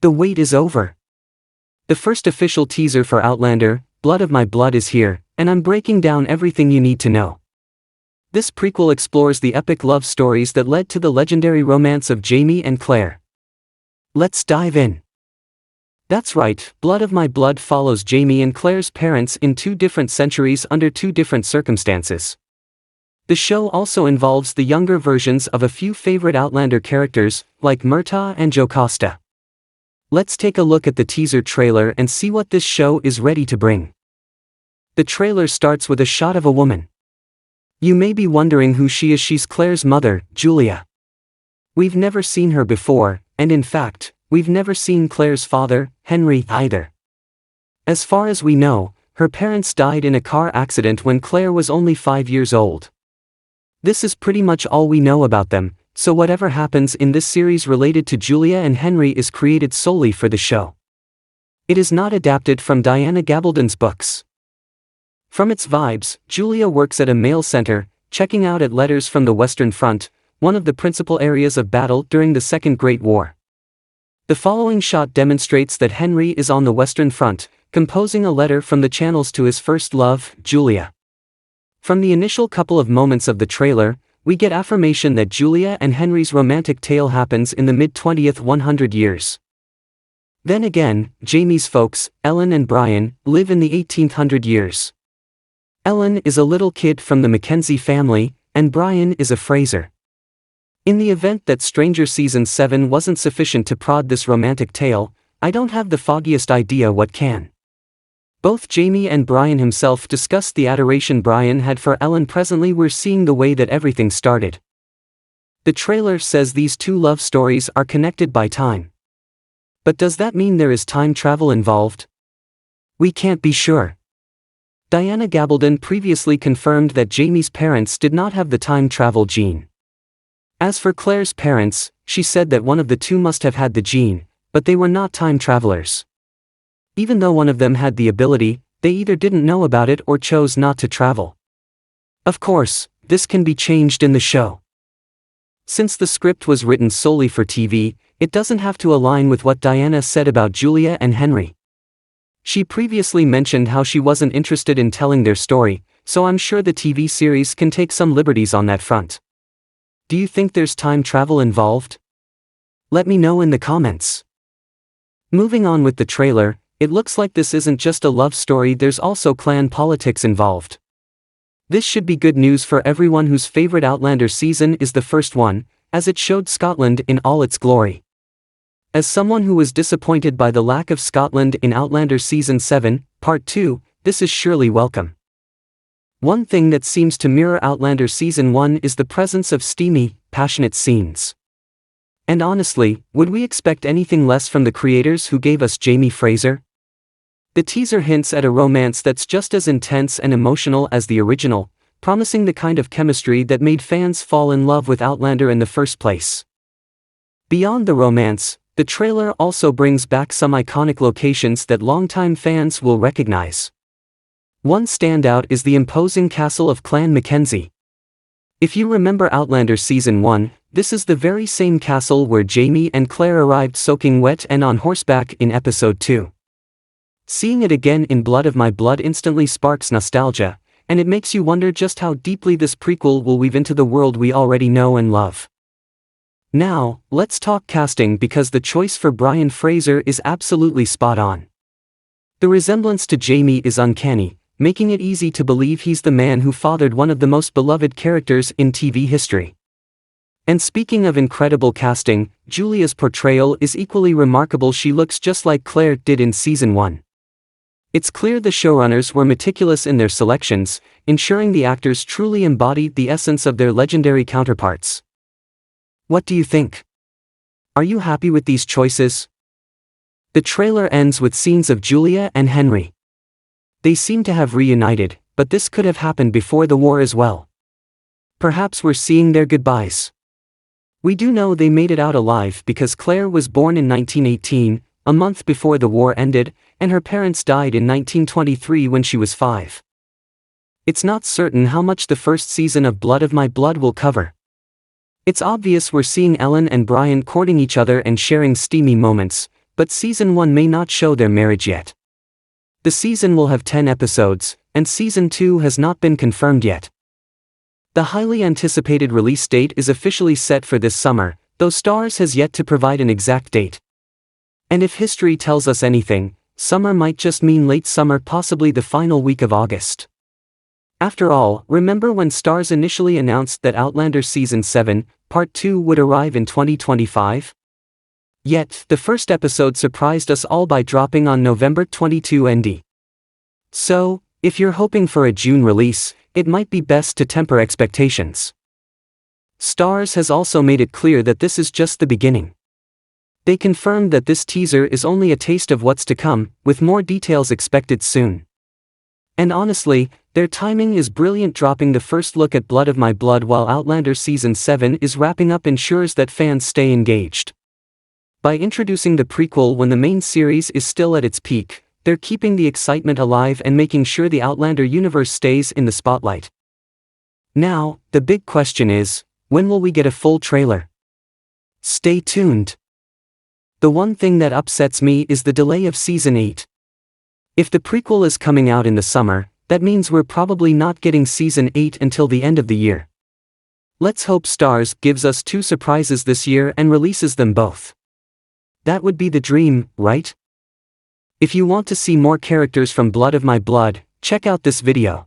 The wait is over. The first official teaser for Outlander, Blood of My Blood is here, and I'm breaking down everything you need to know. This prequel explores the epic love stories that led to the legendary romance of Jaime and Claire. Let's dive in. That's right, Blood of My Blood follows Jaime and Claire's parents in 2 different centuries under 2 different circumstances. The show also involves the younger versions of a few favorite Outlander characters, like Murtaugh and Jocasta. Let's take a look at the teaser trailer and see what this show is ready to bring. The trailer starts with a shot of a woman. You may be wondering who she is. She's Claire's mother, Julia. We've never seen her before, and in fact, we've never seen Claire's father, Henry, either. As far as we know, her parents died in a car accident when Claire was only 5 years old. This is pretty much all we know about them, so whatever happens in this series related to Julia and Henry is created solely for the show. It is not adapted from Diana Gabaldon's books. From its vibes, Julia works at a mail center, checking out at letters from the Western Front, one of the principal areas of battle during the Second Great War. The following shot demonstrates that Henry is on the Western Front, composing a letter from the channels to his first love, Julia. From the initial couple of moments of the trailer, we get affirmation that Julia and Henry's romantic tale happens in the mid-20th 100 years. Then again, Jaime's folks, Ellen and Brian, live in the 1800 years. Ellen is a little kid from the Mackenzie family, and Brian is a Fraser. In the event that Stranger Season 7 wasn't sufficient to prod this romantic tale, I don't have the foggiest idea what can. Both Jaime and Brian himself discussed the adoration Brian had for Ellen. Presently we're seeing the way that everything started. The trailer says these 2 love stories are connected by time. But does that mean there is time travel involved? We can't be sure. Diana Gabaldon previously confirmed that Jaime's parents did not have the time travel gene. As for Claire's parents, she said that one of the 2 must have had the gene, but they were not time travelers. Even though one of them had the ability, they either didn't know about it or chose not to travel. Of course, this can be changed in the show. Since the script was written solely for TV, it doesn't have to align with what Diana said about Julia and Henry. She previously mentioned how she wasn't interested in telling their story, so I'm sure the TV series can take some liberties on that front. Do you think there's time travel involved? Let me know in the comments. Moving on with the trailer, it looks like this isn't just a love story, there's also clan politics involved. This should be good news for everyone whose favorite Outlander season is the first one, as it showed Scotland in all its glory. As someone who was disappointed by the lack of Scotland in Outlander Season 7, Part 2, this is surely welcome. One thing that seems to mirror Outlander Season 1 is the presence of steamy, passionate scenes. And honestly, would we expect anything less from the creators who gave us Jaime Fraser? The teaser hints at a romance that's just as intense and emotional as the original, promising the kind of chemistry that made fans fall in love with Outlander in the first place. Beyond the romance, the trailer also brings back some iconic locations that longtime fans will recognize. One standout is the imposing castle of Clan Mackenzie. If you remember Outlander Season 1, this is the very same castle where Jaime and Claire arrived soaking wet and on horseback in Episode 2. Seeing it again in Blood of My Blood instantly sparks nostalgia, and it makes you wonder just how deeply this prequel will weave into the world we already know and love. Now, let's talk casting, because the choice for Brian Fraser is absolutely spot on. The resemblance to Jaime is uncanny, making it easy to believe he's the man who fathered one of the most beloved characters in TV history. And speaking of incredible casting, Julia's portrayal is equally remarkable. She looks just like Claire did in Season 1. It's clear the showrunners were meticulous in their selections, ensuring the actors truly embodied the essence of their legendary counterparts. What do you think? Are you happy with these choices? The trailer ends with scenes of Julia and Henry. They seem to have reunited, but this could have happened before the war as well. Perhaps we're seeing their goodbyes. We do know they made it out alive because Claire was born in 1918, a month before the war ended, and her parents died in 1923 when she was 5. It's not certain how much the first season of Blood of My Blood will cover. It's obvious we're seeing Ellen and Brian courting each other and sharing steamy moments, But Season 1 may not show their marriage yet. The season will have 10 episodes, and Season 2 has not been confirmed yet. The highly anticipated release date is officially set for this summer, though Starz has yet to provide an exact date. And if history tells us anything, summer might just mean late summer, possibly the final week of August. After all, remember when Starz initially announced that Outlander Season 7, Part 2 would arrive in 2025? Yet, the first episode surprised us all by dropping on November 22 ND. So, if you're hoping for a June release, it might be best to temper expectations. Starz has also made it clear that this is just the beginning. They confirmed that this teaser is only a taste of what's to come, with more details expected soon. And honestly, their timing is brilliant. Dropping the first look at Blood of My Blood while Outlander Season 7 is wrapping up ensures that fans stay engaged. By introducing the prequel when the main series is still at its peak, they're keeping the excitement alive and making sure the Outlander universe stays in the spotlight. Now, the big question is, when will we get a full trailer? Stay tuned. The one thing that upsets me is the delay of Season 8. If the prequel is coming out in the summer, that means we're probably not getting Season 8 until the end of the year. Let's hope Starz gives us 2 surprises this year and releases them both. That would be the dream, right? If you want to see more characters from Blood of My Blood, check out this video.